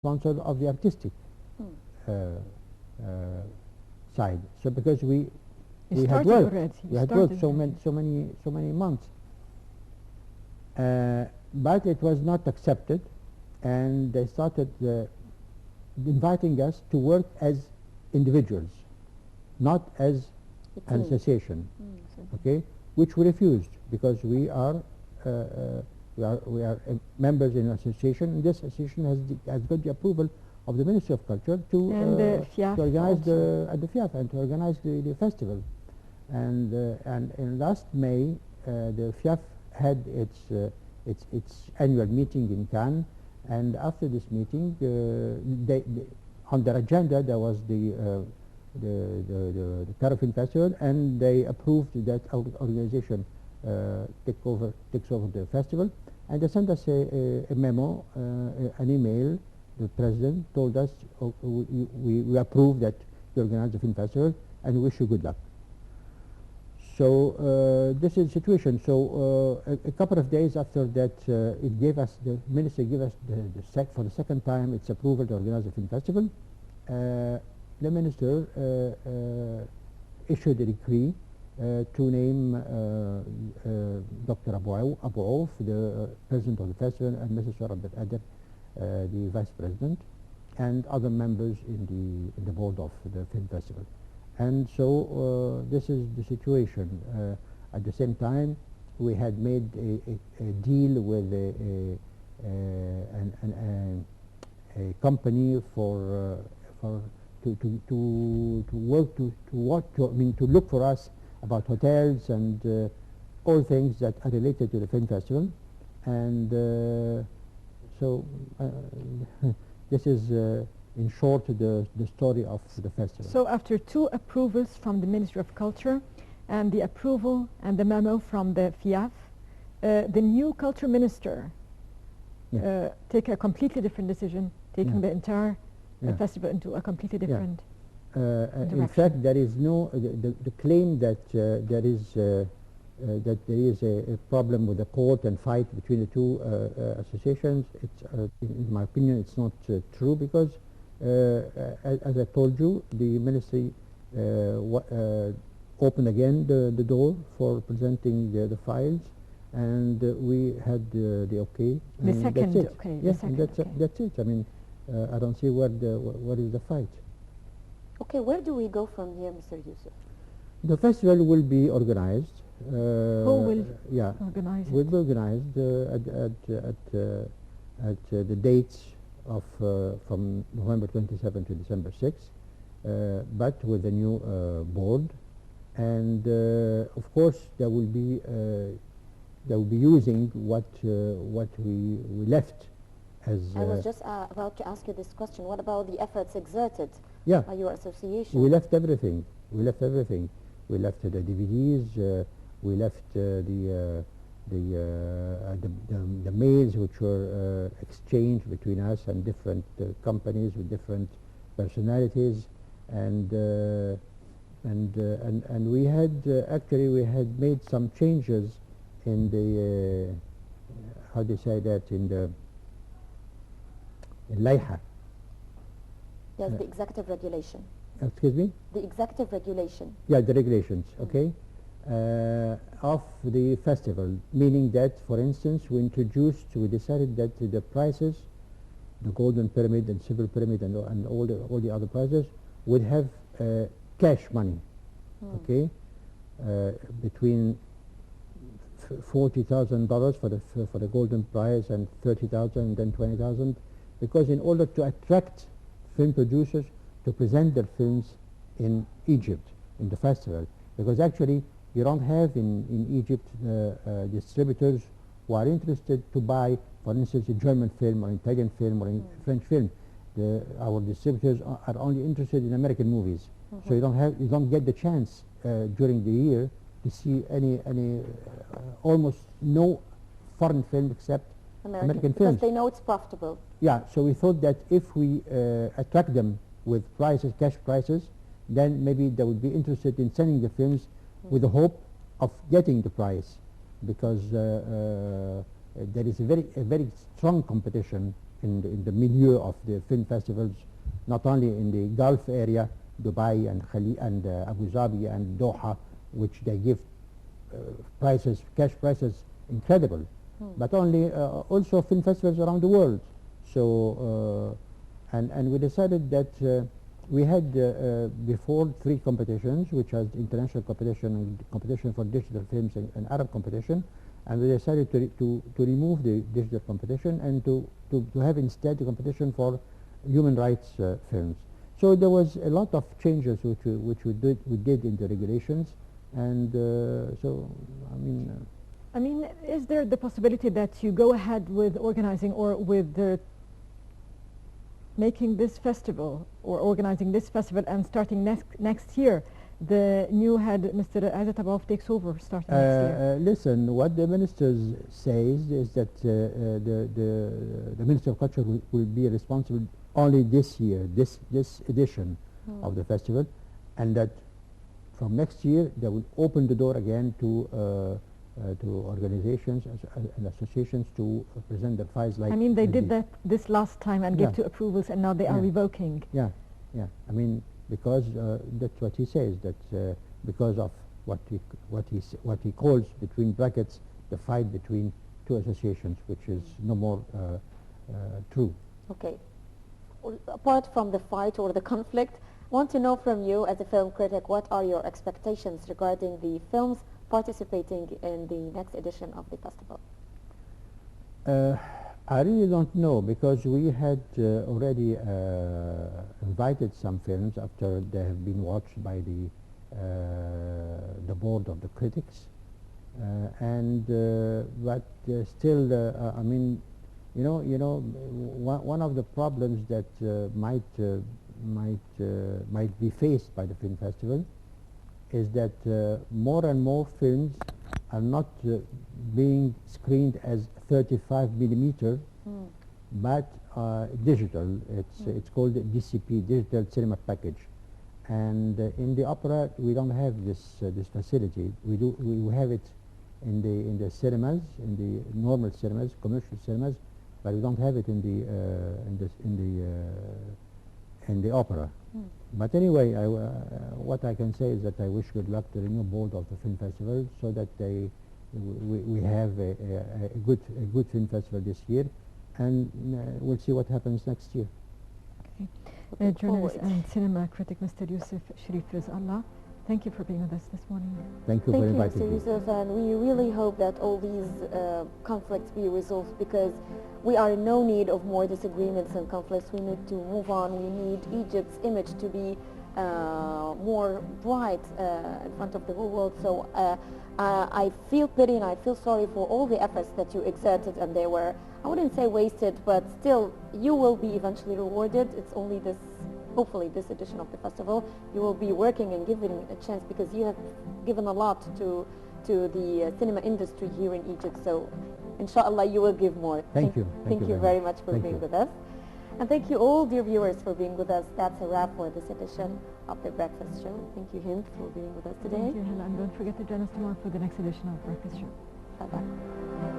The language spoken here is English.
sponsor of the artistic uh, uh, side. So because we had worked so many months, but it was not accepted, and they started inviting us to work as individuals, not as an association. Okay, which we refused because we are members in an association, and this association has got the approval of the Ministry of Culture to organize the FIAF and to organize the festival. And in last May, the FIAF had its annual meeting in Cannes, and after this meeting, on their agenda there was the Terrestrial Festival, and they approved that organization takes over the festival, and they sent us a memo, an email. The president told us, we approve that you organize the film festival and wish you good luck. So this is the situation. So a couple of days after that, the ministry gave us for the second time its approval to organize the film festival. The minister issued a decree to name Dr. Abu Auf, the president of the festival, and Mrs. Sharabet Adar, the vice president, and other members in the board of the film festival. And so this is the situation. At the same time, we had made a deal with a company to look for us about hotels and all things that are related to the film festival, and so this is in short the story of the festival. So after 2 approvals from the Ministry of Culture and the approval and the memo from the FIAF, the new culture minister take a completely different decision, taking the entire festival into a completely different in fact, there is no the claim that there is a problem with the court and fight between the 2 associations. It's in my opinion, it's not true, because as I told you, the ministry opened again the door for presenting the files, and we had the okay. The second that's it. Okay. Yeah, the second, that's it. I mean, I don't see what is the fight. Okay, where do we go from here, Mr. Youssef? The festival will be organized. Who will organize it? Will be organized at the dates of from November 27 to December 6, but with a new board, and of course they will be using what we left. As I was just about to ask you this question. What about the efforts exerted by your association? We left everything. We left everything. We left the DVDs. We left the mails which were exchanged between us and different companies with different personalities, and we had actually we had made some changes in the how do you say that, in the Layha. Yes, the executive regulation. Excuse me? The executive regulation. Yeah, the regulations, okay, of the festival, meaning that, for instance, we decided that the prices, the Golden Pyramid and Silver Pyramid and all the other prizes would have cash money, okay, between $40,000 for the Golden Prize and $30,000 and then $20,000, because in order to attract film producers to present their films in Egypt, in the festival, because actually you don't have in Egypt distributors who are interested to buy, for instance, a German film or Italian film or a French film. Our distributors are only interested in American movies, so you don't get the chance during the year to see any almost no foreign film except American films. Because they know it's profitable. Yeah, so we thought that if we attract them with prices, cash prices, then maybe they would be interested in sending the films with the hope of getting the prize, because there is a very strong competition in the milieu of the film festivals, not only in the Gulf area, Dubai and Abu Dhabi and Doha, which they give prices, cash prices incredible, but also film festivals around the world. So, and we decided that we had before 3 competitions, which was international competition, competition for digital films, and Arab competition, and we decided to remove the digital competition and to have instead a competition for human rights films. So there was a lot of changes which we did in the regulations, and so I mean, is there the possibility that you go ahead with organizing or with making this festival or organizing this festival and starting next year, the new head, Mr. Azat Abov, takes over starting next year? Listen, what the minister says is that the Minister of Culture will be responsible only this year, this edition of the festival, and that from next year they will open the door again to organizations and associations to present their files. Like I mean, they did that this last time and gave 2 approvals, and now they are revoking. Yeah. I mean, because that's what he says, that because of what he calls, between brackets, the fight between 2 associations, which is no more true. Okay. Apart from the fight or the conflict, I want to know from you as a film critic, what are your expectations regarding the films participating in the next edition of the festival? I really don't know, because we had already invited some films after they have been watched by the board of the critics, but still, I mean, one of the problems that might be faced by the film festival is that more and more films are not being screened as 35 millimeter, but digital. It's called DCP, Digital Cinema Package, and in the opera we don't have this facility. We have it in the cinemas, in the normal cinemas, commercial cinemas, but we don't have it in the opera. But anyway, what I can say is that I wish good luck to the new board of the film festival, so that we have a good film festival this year, and we'll see what happens next year. Okay. Journalist and cinema critic Mr. Youssef Sherif Rizallah, thank you for being with us this morning. Thank you for inviting me. Thank you, Mr. Youssef, and we really hope that all these conflicts be resolved, because we are in no need of more disagreements and conflicts. We need to move on. We need Egypt's image to be more bright in front of the whole world. So I feel pity and I feel sorry for all the efforts that you exerted, and they were, I wouldn't say wasted, but still you will be eventually rewarded. It's only this, hopefully this edition of the festival, you will be working and giving a chance, because you have given a lot to the cinema industry here in Egypt. So inshallah you will give more. Thank you. Thank you very much for being with us. And thank you all, dear viewers, for being with us. That's a wrap for this edition of The Breakfast Show. Thank you, Hind, for being with us today. Thank you, Hila, and don't forget to join us tomorrow for the next edition of Breakfast Show. Bye-bye.